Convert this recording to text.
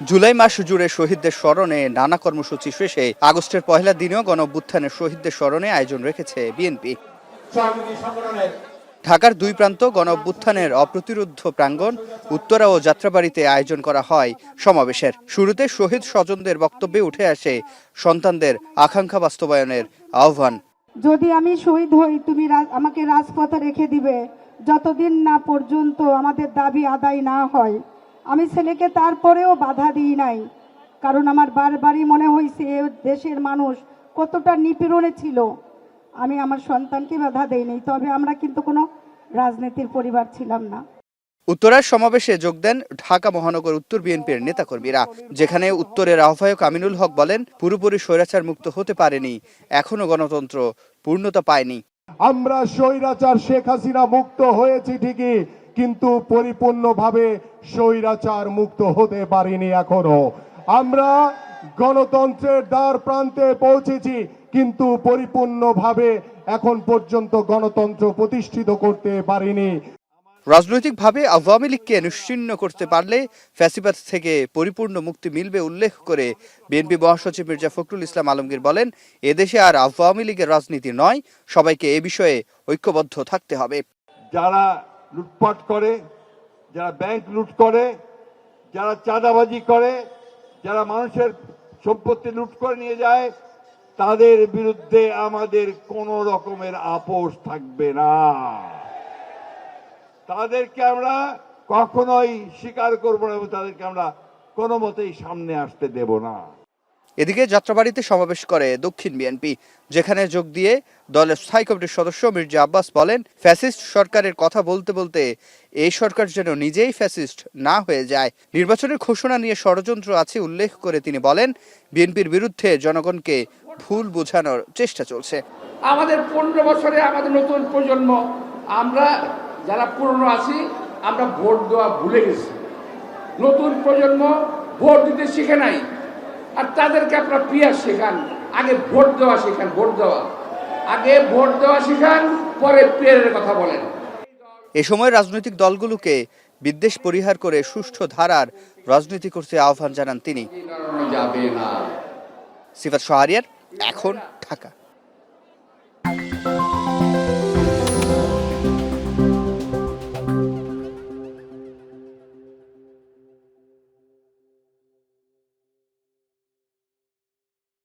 জুলাই মাস জুড়ে শহীদদের স্মরণে নানা কর্মসূচি শেষে আগস্টের পহেলা দিনেও গণঅভ্যুত্থানের শহীদদের স্মরণে আয়োজন রেখেছে বিএনপি। ঢাকার দুই প্রান্ত গণঅভ্যুত্থানের অপ্রতিরোধ্য প্রাঙ্গণ উত্তরা ও যাত্রাবাড়িতে আয়োজন করা হয় সমাবেশের। শুরুতে শহীদ স্বজনদের বক্তব্যে উঠে আসে সন্তানদের আকাঙ্ক্ষা বাস্তবায়নের আহ্বান। যদি আমি শহীদ হই, তুমি আমাকে রাজপথে রেখে দিবে যতদিন না পর্যন্ত আমাদের দাবি আদায় না হয়। আমি ছেলেকে তারপরেও বাধা দিই নাই, কারণ আমার বারবারই মনে হয়েছে দেশের মানুষ কতটা নিপীড়নে ছিল। আমি আমার সন্তানকে বাধা দেইনি, তবে আমরা কিন্তু কোনো রাজনীতির পরিবার ছিলাম না। উত্তরার সমাবেশে যোগ দেন ঢাকা মহানগর উত্তর বিএনপির নেতাকর্মীরা, যেখানে উত্তরের আহ্বায়ক আমিনুল হক বলেন, পুরোপুরি স্বৈরাচার মুক্ত হতে পারেনি, এখনো গণতন্ত্র পূর্ণতা পায়নি। আমরা স্বৈরাচার শেখ হাসিনা মুক্ত হয়েছি ঠিকই, কিন্তু পরিপূর্ণভাবে স্বৈরাচার মুক্ত হতে পারিনি এখনো। আমরা গণতন্ত্রের দ্বার প্রান্তে পৌঁছেছি, কিন্তু পরিপূর্ণভাবে এখন পর্যন্ত গণতন্ত্র প্রতিষ্ঠিত করতে পারিনি। রাজনৈতিকভাবে আওয়ামী লীগকে নিশ্চিহ্ন করতে পারলে ফ্যাসিবাদ থেকে পরিপূর্ণ মুক্তি মিলবে উল্লেখ করে বিএনপি মহাসচিব মির্জা ফখরুল ইসলাম আলমগীর বলেন, এদেশে আর আওয়ামী লীগের রাজনীতি নয়, সবাইকে এ বিষয়ে ঐক্যবদ্ধ থাকতে হবে। যারা লুটপাট করে, যারা ব্যাংক লুট করে, যারা চাঁদাবাজি করে, যারা মানুষের সম্পত্তি লুট করে নিয়ে যায়, তাদের বিরুদ্ধে আমাদের কোনো রকমের আপোষ থাকবে না। তাদেরকে আমরা কখনোই স্বীকার করব না, তাদেরকে আমরা কোনো মতেই সামনে আসতে দেব না। এদিকে যাত্রাবাড়িতে সমাবেশ করে দক্ষিণ বিএনপি, যেখানে যোগ দিয়ে দলের স্থায়ী কমিটির সদস্য মির্জা আব্বাস বলেন, ফ্যাসিস্ট সরকারের কথা বলতে বলতে এই সরকার যেন নিজেই ফ্যাসিস্ট না হয়ে যায়। নির্বাচনের ঘোষণা নিয়ে ষড়যন্ত্র আছে উল্লেখ করে তিনি বলেন, বিএনপির বিরুদ্ধে জনগণকে ভুল বোঝানোর চেষ্টা চলছে। আমাদের 15 বছরে আমাদের নতুন প্রজন্ম, আমরা যারা পুরনো আছি, আমরা ভোট দেওয়া ভুলে গেছি। নতুন প্রজন্ম ভোট দিতে শিখে নাই, আর তাদেরকে আপনারা পিয়ার শেখান। আগে ভোট দেওয়া শেখান, আগে ভোট দেওয়া শেখান, পরে পিয়ারের কথা বলেন। এ সময় রাজনৈতিক দলগুলোকে বিদ্বেষ পরিহার করে সুষ্ঠু ধারার রাজনীতি করতে আহ্বান জানান তিনি। যাবে না। সিফাত শাহরিয়ার, এখন, ঢাকা।